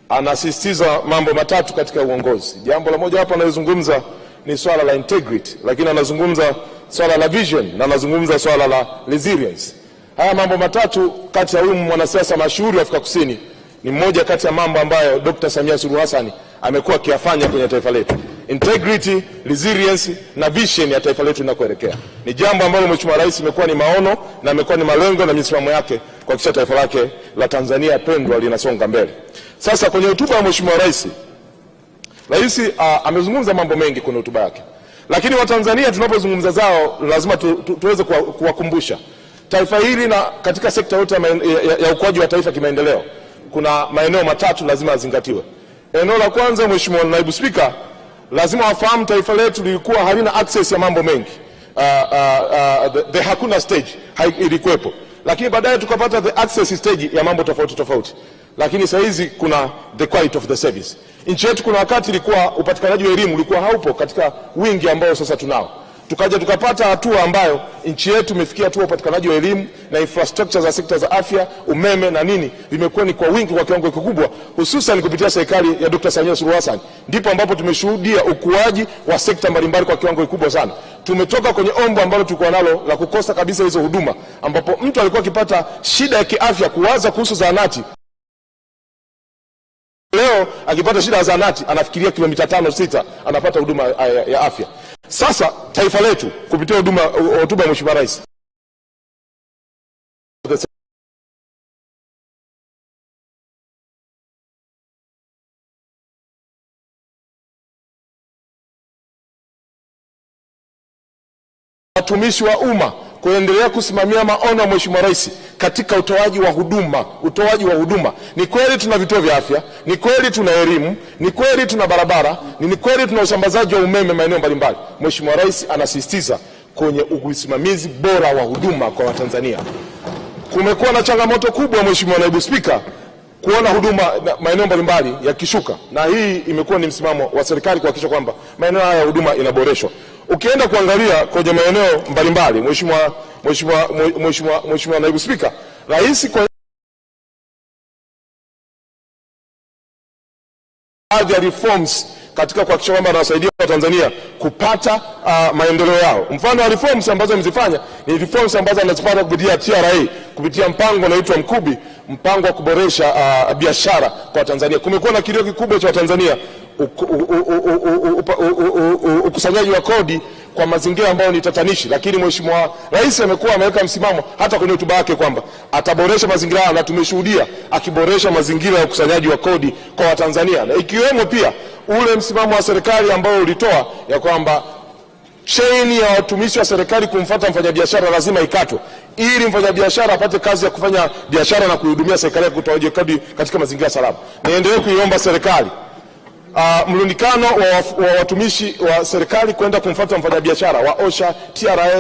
Anasisitiza mambo matatu katika uongozi. Jambo la moja hapa anazungumza ni swala la integrity, lakini anazungumza swala la vision na anazungumza swala la resilience. Haya mambo matatu kati ya huyu mwanasiasa mashuhuri wa Afrika Kusini ni mmoja kati ya mambo ambayo Dr. Samia Suluhu Hassan amekuwa akiyafanya kwenye taifa letu. Integrity, resilience na vision ya taifa letu linakoelekea. Ni jambo ambalo Mheshimiwa Rais imekuwa ni maono na imekuwa ni malengo na misimamo yake kwa kisha taifa lake la Tanzania pendwa linasonga mbele. Sasa kwenye hotuba ya Mheshimiwa Rais amezungumza mambo mengi kwenye hotuba yake. Lakini Watanzania tunapozungumza zao lazima tuweze kuwakumbusha taifa hili, na katika sekta yote ya ukuaji wa taifa kimaendeleo kuna maeneo matatu lazima yazingatiwe. Eneo la kwanza, Mheshimiwa Naibu Spika, lazima wafahamu taifa letu lilikuwa halina access ya mambo mengi. The hakuna stage ilikuwepo, lakini baadaye tukapata the access stage ya mambo tofauti tofauti. Lakini sasa hizi kuna the quality of the service. Nchi yetu kuna wakati ilikuwa upatikanaji wa elimu ulikuwa haupo katika wingi ambao sasa tunao. Tukaja tukapata hatua ambayo nchi yetu imefikia hatua upatikanaji wa elimu na infrastructure za sekta za afya, umeme na nini vimekuwa ni kwa wingi kwa kiwango kikubwa, hususan kupitia serikali ya Dr. Samia Suluhu Hassan. Ndipo ambapo tumeshuhudia ukuaji wa sekta mbalimbali kwa kiwango kikubwa sana. Tumetoka kwenye ombo ambalo tulikuwa nalo la kukosa kabisa hizo huduma, ambapo mtu alikuwa akipata shida ya kiafya kuwaza kuhusu zahanati. Leo akipata shida ya zahanati anafikiria kilomita 5-6 anapata huduma ya afya. Sasa taifa letu kupitia hotuba ya Mheshimiwa Rais watumishi wa umma kuendelea kusimamia maono ya Mheshimiwa Rais katika utoaji wa huduma. Ni kweli tuna vituo vya afya, ni kweli tuna elimu, ni kweli tuna barabara, ni kweli tuna usambazaji wa umeme maeneo mbalimbali. Mheshimiwa Rais anasisitiza kwenye usimamizi bora wa huduma kwa Watanzania. Kumekuwa na changamoto kubwa, Mheshimiwa Naibu Spika, kuona huduma maeneo mbalimbali yakishuka, na hii imekuwa ni msimamo wa serikali kuhakikisha kwamba maeneo haya ya huduma inaboreshwa. Ukienda kuangalia kwenye maeneo mbalimbali, Mheshimiwa Naibu Spika, Rais kwa baadhi ya reforms katika kuhakikisha kwamba anawasaidia Watanzania kupata maendeleo yao. Mfano wa reforms ambazo mzifanya ni reforms ambazo anazipata kupitia TRA, kupitia mpango unaoitwa Mkubi, mpango wa kuboresha biashara kwa Tanzania. Kumekuwa na kilio kikubwa cha Tanzania ukusanyaji wa kodi kwa mazingira ambayo ni tatanishi, lakini Mheshimiwa Rais ameweka msimamo hata kwenye hotuba yake kwamba ataboresha mazingira hayo, na tumeshuhudia akiboresha mazingira ya ukusanyaji wa kodi kwa Watanzania, na ikiwemo pia ule msimamo wa serikali ambao ulitoa ya kwamba chain ya watumishi wa serikali kumfuata mfanyabiashara lazima ikatwe ili mfanyabiashara apate kazi ya kufanya biashara na kuhudumia serikali kutoa kodi katika mazingira salama. Niendelee kuiomba serikali mlundikano wa watumishi wa serikali kwenda kumfuata mfanyabiashara wa OSHA, TRA,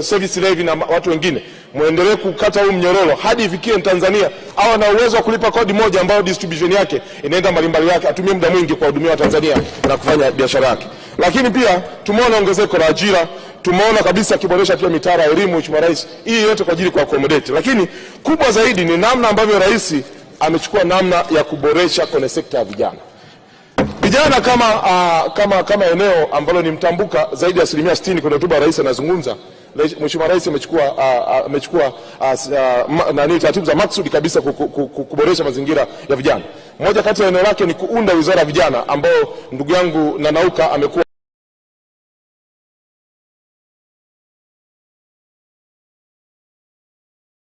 service levy na watu wengine, muendelee kukata huu mnyororo hadi ifikie Tanzania au na uwezo wa kulipa kodi moja ambayo distribution yake inaenda mbalimbali yake, atumie muda mwingi kwa hudumia wa Tanzania na kufanya biashara yake. Lakini pia tumeona ongezeko la ajira, tumeona kabisa kiboresha pia mitaala ya elimu Mheshimiwa Rais, hii yote kwa ajili kwa accommodate. Lakini kubwa zaidi ni namna ambavyo rais amechukua namna ya kuboresha kwenye sekta ya vijana. Vijana kama eneo ambalo ni mtambuka zaidi ya 60% kwenye hotuba rais anazungumza. Mheshimiwa Rais amechukua taratibu za maksudi kabisa kuboresha mazingira ya vijana. Moja kati ya eneo lake ni kuunda wizara ya vijana ambayo ndugu yangu Nanauka amekuwa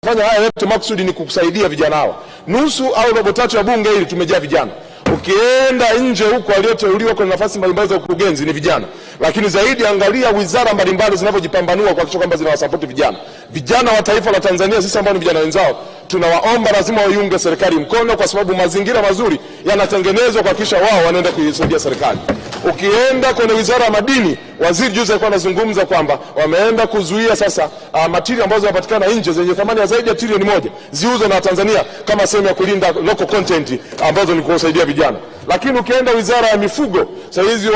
fanya haya yote. Maksudi ni kukusaidia vijana hawa. Nusu au robo tatu ya bunge hili tumejaa vijana. Ukienda nje huko walioteuliwa kwenye nafasi mbalimbali za ukurugenzi ni vijana. Lakini zaidi angalia wizara mbalimbali zinavyojipambanua kuhakikisha kwamba zinawasupport vijana. Vijana wa taifa la Tanzania, sisi ambao ni vijana wenzao, tunawaomba lazima waiunge serikali mkono, kwa sababu mazingira mazuri yanatengenezwa kuhakikisha wao wanaenda kuisaidia serikali. Ukienda kwenye wizara ya madini, waziri juzi alikuwa anazungumza kwamba wameenda kuzuia sasa material ambazo zinapatikana nje zenye thamani ya zaidi ya trilioni 1 ziuzwe na Tanzania kama sehemu ya kulinda local content ambazo ni kusaidia vijana. Lakini ukienda wizara ya mifugo, sasa hizi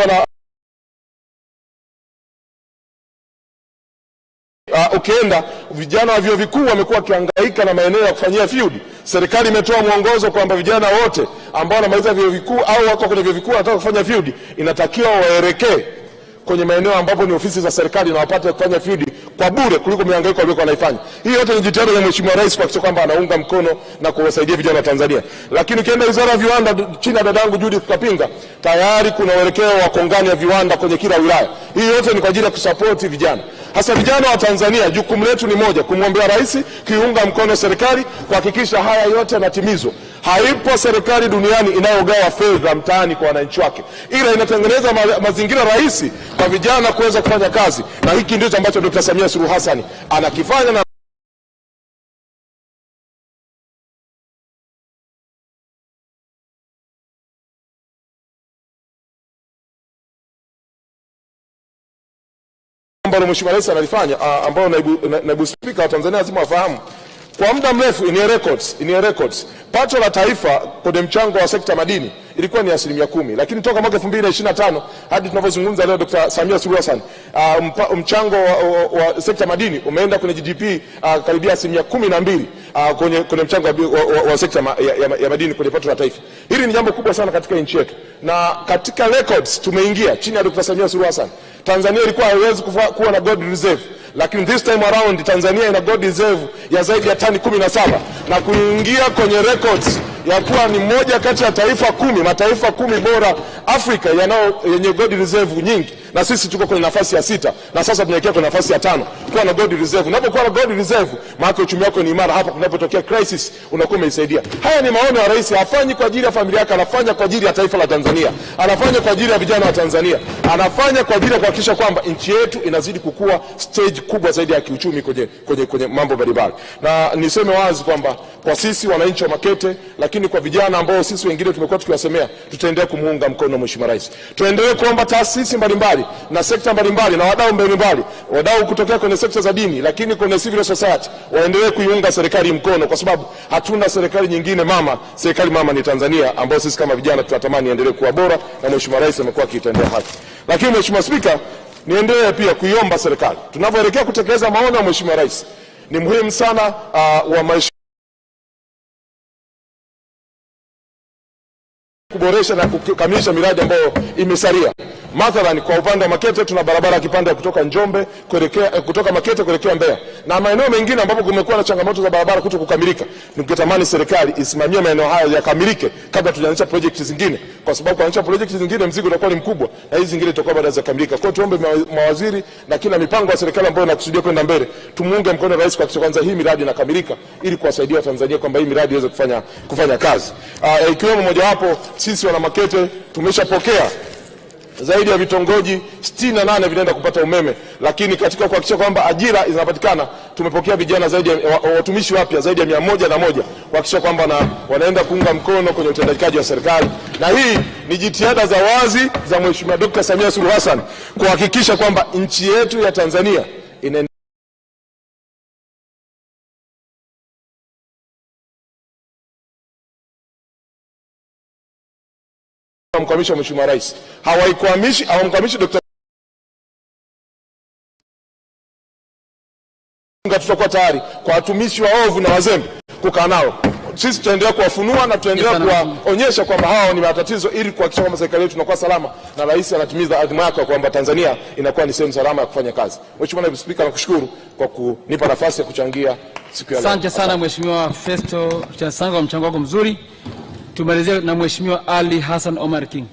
ukienda vijana wa vyuo vikuu wamekuwa wakihangaika na maeneo ya kufanyia field. Serikali imetoa mwongozo kwamba vijana wote ambao wanamaliza vyuo vikuu au wako kwenye vyuo vikuu wanataka kufanya field, inatakiwa waelekee kwenye maeneo ambapo ni ofisi za serikali na wapate kufanya field kwa bure kuliko mihangaiko waliokuwa wanaifanya. Hii yote ni jitihada ya Mheshimiwa Rais kuhakikisha kwamba anaunga mkono na kuwasaidia vijana wa Tanzania. Lakini ukienda wizara ya viwanda chini ya dadangu Judith Kapinga, tayari kuna uelekeo wa kongani ya viwanda kwenye kila wilaya. Hii yote ni kwa ajili ya kusupport vijana. Hasa vijana wa Tanzania, jukumu letu ni moja, kumwombea rais, kiunga mkono serikali kuhakikisha haya yote yanatimizwa. Haipo serikali duniani inayogawa fedha mtaani kwa wananchi wake, ila inatengeneza mazingira rahisi kwa vijana kuweza kufanya kazi, na hiki ndicho ambacho Dr. Samia Suluhu Hassan anakifanya. Na ambalo Mheshimiwa Rais analifanya, ambao naibu spika wa Tanzania lazima wafahamu kwa muda mrefu. In records pato la taifa kwenye mchango wa sekta madini ilikuwa ni 10%, lakini toka mwaka 2025 hadi tunavyozungumza leo Dr. Samia Suluhu Hassan, mchango wa sekta madini umeenda kwenye GDP karibia 12% kwenye mchango wa sekta ya madini kwenye pato la taifa. Hili ni jambo kubwa sana katika nchi yetu, na katika records tumeingia chini ya Dr. Samia Suluhu Hassan. Tanzania ilikuwa haiwezi kuwa na gold reserve, lakini this time around Tanzania ina gold reserve ya zaidi ya tani 17 na kuingia kwenye records ya kuwa ni moja kati ya mataifa 10 bora Afrika yenye gold reserve nyingi, na sisi tuko kwenye nafasi ya 6 na sasa tunaelekea kwenye nafasi ya 5 kuwa na gold reserve. Unapokuwa na gold reserve, maana uchumi wako ni imara. Hapa kunapotokea crisis unakuwa umeisaidia. Haya ni maono ya rais. Hafanyi kwa ajili ya familia yake, anafanya kwa ajili ya taifa la Tanzania, anafanya kwa ajili ya vijana wa Tanzania, anafanya kwa ajili ya kuhakikisha kwamba nchi yetu inazidi kukua stage kubwa zaidi ya kiuchumi kwenye mambo mbalimbali. Na niseme wazi kwamba kwa sisi wananchi wa Makete, lakini kwa vijana ambao sisi wengine tumekuwa tukiwasemea, tutaendelea kumuunga mkono Mheshimiwa Rais. Tuendelee kuomba taasisi mbalimbali na sekta mbalimbali na wadau mbalimbali, wadau kutokea kwenye sekta za dini, lakini kwenye civil society, waendelee kuiunga serikali mkono, kwa sababu hatuna serikali nyingine mama. Serikali mama ni Tanzania, ambayo sisi kama vijana tunatamani endelee kuwa bora, na Mheshimiwa Rais amekuwa akitendea haki. Lakini Mheshimiwa Spika, niendelee pia kuiomba serikali, tunavyoelekea kutekeleza maono ya Mheshimiwa Rais, ni muhimu sana wa maisha kuboresha na kukamilisha miradi ambayo imesalia. Mathalan, kwa upande wa Makete tuna barabara kipande kutoka Njombe kutoka Makete kuelekea Mbeya, na maeneo mengine ambapo kumekuwa na changamoto za barabara kuto kukamilika. Ningetamani serikali isimamie maeneo haya yakamilike kabla tujaanza project zingine, kwa sababu kuanza project zingine mzigo utakuwa ni mkubwa na hizi zingine tutakuwa baada ya kukamilika. Kwa hiyo tuombe mawaziri na kila mipango ya serikali ambayo inakusudia kwenda mbele, tumuunge mkono rais kwa kwanza hii miradi inakamilika ili kuwasaidia Watanzania kwamba hii miradi iweze kufanya kazi. Ikiwemo mojawapo, sisi wana Makete tumeshapokea zaidi ya vitongoji 68 vinaenda kupata umeme, lakini katika kuhakikisha kwamba ajira zinapatikana tumepokea vijana zaidi ya watumishi wapya zaidi ya 101 kuhakikisha kwamba wanaenda kuunga mkono kwenye utendaji kazi wa serikali. Na hii ni jitihada za wazi za Mheshimiwa Dr. Samia Suluhu Hassan kuhakikisha kwamba nchi yetu ya Tanzania mkwamisha Mheshimiwa Rais. Hawamkwamishi Dr. Tutakuwa tayari kwa watumishi waovu na wazembe kukaa nao. Sisi tutaendelea kuwafunua na tutaendelea kuwaonyesha kwamba hao ni matatizo ili kuhakikisha kwamba serikali yetu inakuwa salama na rais anatimiza azma yake kwamba Tanzania inakuwa ni sehemu salama ya kufanya kazi. Mheshimiwa Naibu Spika, nakushukuru kwa kunipa nafasi ya kuchangia siku ya leo. Asante sana Mheshimiwa Festo Chasango kwa mchango wako mzuri. Tumalizie na Mheshimiwa Ali Hassan Omar King.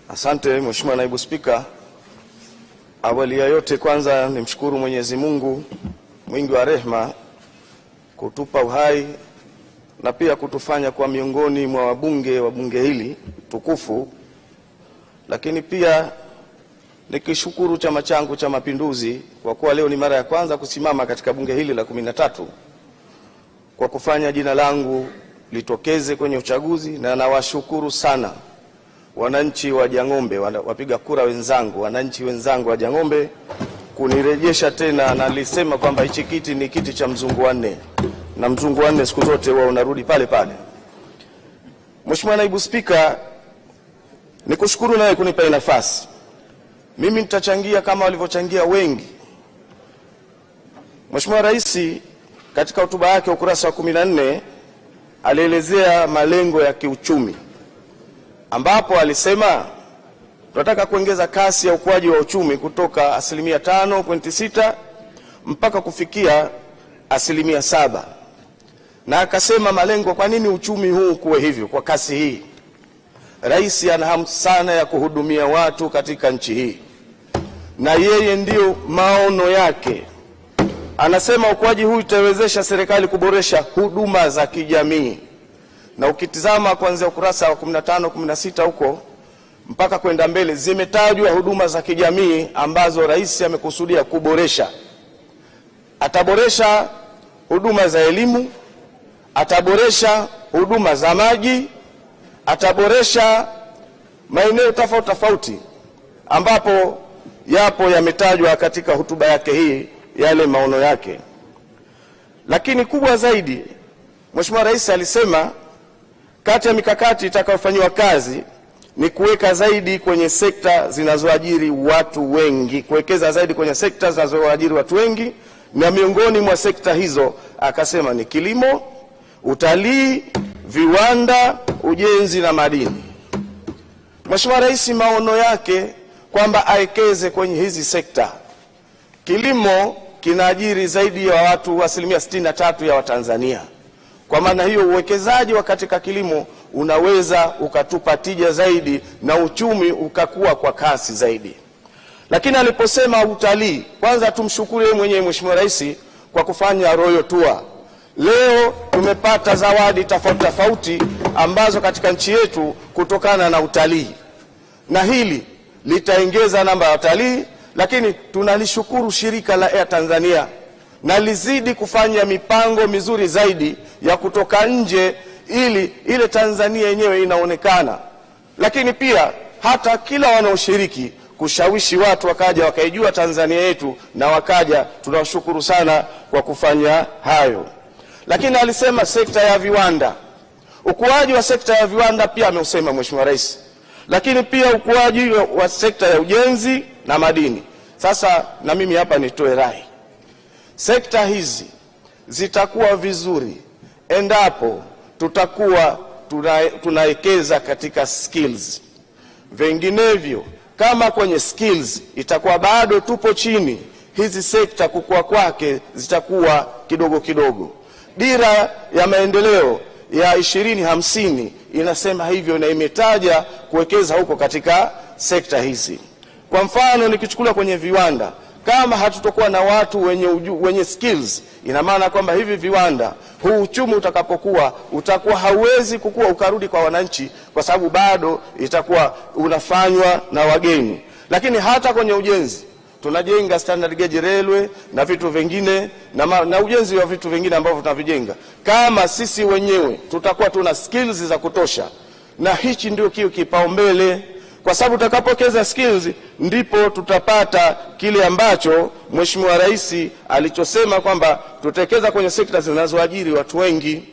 Asante Mheshimiwa Naibu Spika. Awali ya yote kwanza nimshukuru Mwenyezi Mungu mwingi wa rehema kutupa uhai na pia kutufanya kwa miongoni mwa wabunge wa bunge hili tukufu. Lakini pia nikishukuru chama changu cha Mapinduzi kwa kuwa leo ni mara ya kwanza kusimama katika bunge hili la 13 kwa kufanya jina langu litokeze kwenye uchaguzi, na nawashukuru sana wananchi wa Jang'ombe, wapiga kura wenzangu, wananchi wenzangu wa Jang'ombe kunirejesha tena. Na nilisema kwamba hichi kiti ni kiti cha mzungu wa nne, na mzungu wa nne siku zote huwa unarudi pale pale. Mheshimiwa Naibu Spika, nikushukuru nawe kunipa nafasi. Mimi nitachangia kama walivyochangia wengi. Mheshimiwa Rais katika hotuba yake ukurasa wa 14 alielezea malengo ya kiuchumi, ambapo alisema tunataka kuongeza kasi ya ukuaji wa uchumi kutoka 5.6 mpaka kufikia 7. Na akasema malengo, kwa nini uchumi huu kuwe hivyo kwa kasi hii? Rais ana hamu sana ya kuhudumia watu katika nchi hii, na yeye ndio maono yake. Anasema ukuaji huu utawezesha serikali kuboresha huduma za kijamii. Na ukitizama kuanzia ukurasa wa 15, 16 huko mpaka kwenda mbele zimetajwa huduma za kijamii ambazo rais amekusudia kuboresha. Ataboresha huduma za elimu, ataboresha huduma za maji, ataboresha maeneo tofauti tofauti ambapo yapo yametajwa katika hotuba yake hii, yale maono yake. Lakini kubwa zaidi, Mheshimiwa Rais alisema kati ya mikakati itakayofanywa kazi ni kuweka zaidi kwenye sekta zinazoajiri watu wengi, kuwekeza zaidi kwenye sekta zinazoajiri watu wengi, na miongoni mwa sekta hizo akasema ni kilimo, utalii, viwanda, ujenzi na madini. Mheshimiwa Rais maono yake kwamba aekeze kwenye hizi sekta. Kilimo kinaajiri zaidi ya watu 63% ya Watanzania. Kwa maana hiyo uwekezaji wa katika kilimo unaweza ukatupa tija zaidi na uchumi ukakua kwa kasi zaidi. Lakini aliposema utalii, kwanza tumshukuru yeye mwenyewe Mheshimiwa Rais kwa kufanya Royal Tour. Leo tumepata zawadi tofauti tofauti ambazo katika nchi yetu kutokana na utalii, na hili litaongeza namba ya watalii. Lakini tunalishukuru shirika la Air Tanzania na lizidi kufanya mipango mizuri zaidi ya kutoka nje ili ile Tanzania yenyewe inaonekana. Lakini pia hata kila wanaoshiriki kushawishi watu wakaja wakaijua Tanzania yetu na wakaja, tunawashukuru sana kwa kufanya hayo. Lakini alisema sekta ya viwanda, ukuaji wa sekta ya viwanda pia ameusema Mheshimiwa Rais. Lakini pia ukuaji wa sekta ya ujenzi na madini. Sasa na mimi hapa nitoe rai, sekta hizi zitakuwa vizuri endapo tutakuwa tunawekeza katika skills. Vinginevyo kama kwenye skills itakuwa bado tupo chini, hizi sekta kukua kwake zitakuwa kidogo kidogo. Dira ya maendeleo ya 2050 inasema hivyo na imetaja kuwekeza huko katika sekta hizi. Kwa mfano nikichukulia kwenye viwanda, kama hatutokuwa na watu wenye skills, ina maana kwamba hivi viwanda, huu uchumi utakapokuwa utakuwa hauwezi kukua ukarudi kwa wananchi, kwa sababu bado itakuwa unafanywa na wageni. Lakini hata kwenye ujenzi tunajenga standard gauge railway na vitu vingine na ujenzi wa vitu vingine ambavyo tunavijenga, kama sisi wenyewe tutakuwa tuna skills za kutosha, na hichi ndio kipaumbele, kwa sababu tutakapokeza skills ndipo tutapata kile ambacho Mheshimiwa Rais alichosema kwamba tutekeza kwenye sekta zinazoajiri watu wengi.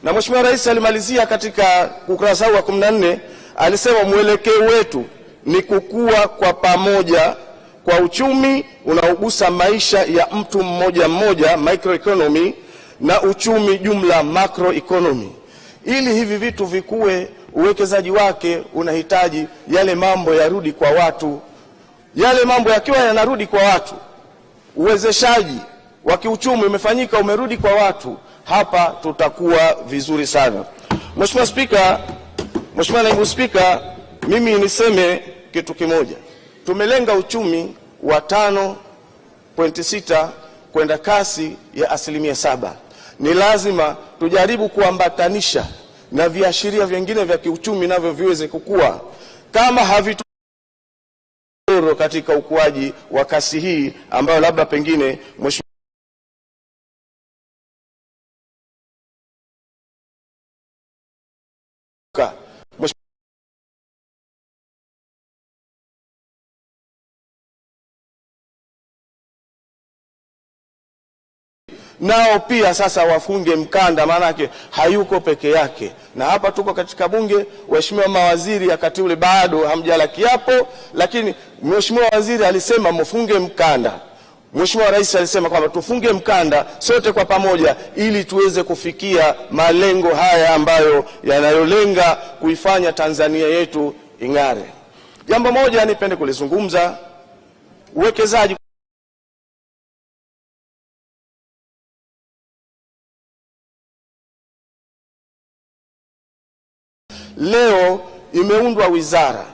Na Mheshimiwa Rais alimalizia katika ukurasa wa 14, alisema mwelekeo wetu ni kukua kwa pamoja kwa uchumi unaogusa maisha ya mtu mmoja mmoja, microeconomy, na uchumi jumla, macroeconomy. Ili hivi vitu vikue, uwekezaji wake unahitaji yale mambo yarudi kwa watu. Yale mambo yakiwa yanarudi kwa watu, uwezeshaji wa kiuchumi umefanyika, umerudi kwa watu, hapa tutakuwa vizuri sana. Mheshimiwa Spika, Mheshimiwa Naibu Spika, mimi niseme kitu kimoja. Tumelenga uchumi wa 5.6 kwenda kasi ya 7%. Ni lazima tujaribu kuambatanisha na viashiria vingine vya kiuchumi navyo viweze kukua. Kama havitu katika ukuaji wa kasi hii ambayo labda pengine Mheshimiwa nao pia sasa wafunge mkanda, maana yake hayuko peke yake. Na hapa tuko katika bunge, waheshimiwa mawaziri wakati ule bado hamjala kiapo, lakini Mheshimiwa Waziri alisema mfunge mkanda. Mheshimiwa Rais alisema kwamba tufunge mkanda sote kwa pamoja ili tuweze kufikia malengo haya ambayo yanayolenga kuifanya Tanzania yetu ing'are. Jambo moja nipende kulizungumza, uwekezaji. Leo imeundwa wizara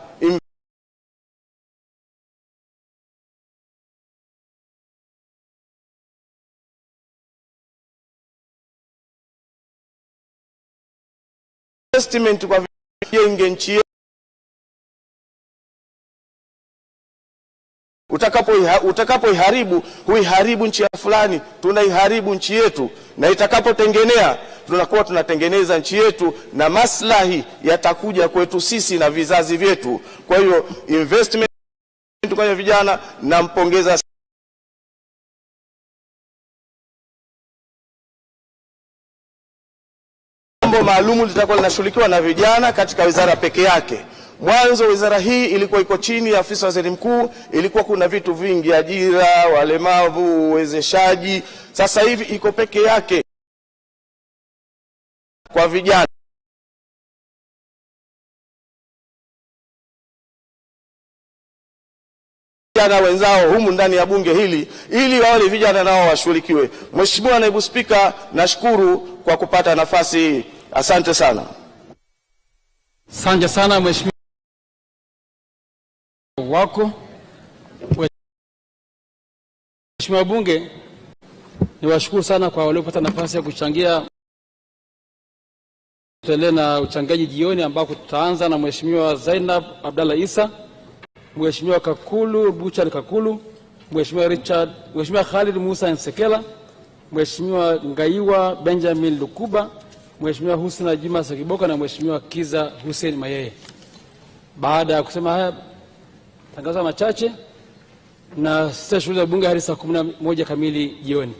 investment kwa vijenge nchi yetu. Utakapoiharibu huiharibu nchi ya fulani, tunaiharibu nchi yetu, na itakapotengenea tunakuwa tunatengeneza nchi yetu na maslahi yatakuja kwetu sisi na vizazi vyetu. Kwa hiyo investment kwa vijana, nampongeza. Jambo maalumu litakuwa linashughulikiwa na vijana katika wizara peke yake. Mwanzo wizara hii ilikuwa iko chini ya afisa waziri mkuu, ilikuwa kuna vitu vingi, ajira, walemavu, uwezeshaji. Sasa hivi iko peke yake kwa vijana. Vijana wenzao humu ndani ya bunge hili, ili wale vijana nao washughulikiwe. Mheshimiwa Naibu Spika, nashukuru kwa kupata nafasi hii. Asante sana. Asante sana Mheshimiwa wako. Mheshimiwa Bunge, niwashukuru sana kwa waliopata nafasi ya kuchangia. Tuendelee na uchangiaji jioni, ambako tutaanza na Mheshimiwa Zainab Abdalla Isa, Mheshimiwa Kakulu Buchari Kakulu, Mheshimiwa Khalid Musa Nsekela, Mheshimiwa Ngaiwa Benjamin Lukuba, Mheshimiwa Husna Juma Sakiboka na Mheshimiwa Kiza Hussein Mayeye. Baada ya kusema haya, tangazo machache na sasa shughuli za bunge hadi saa 11 kamili jioni.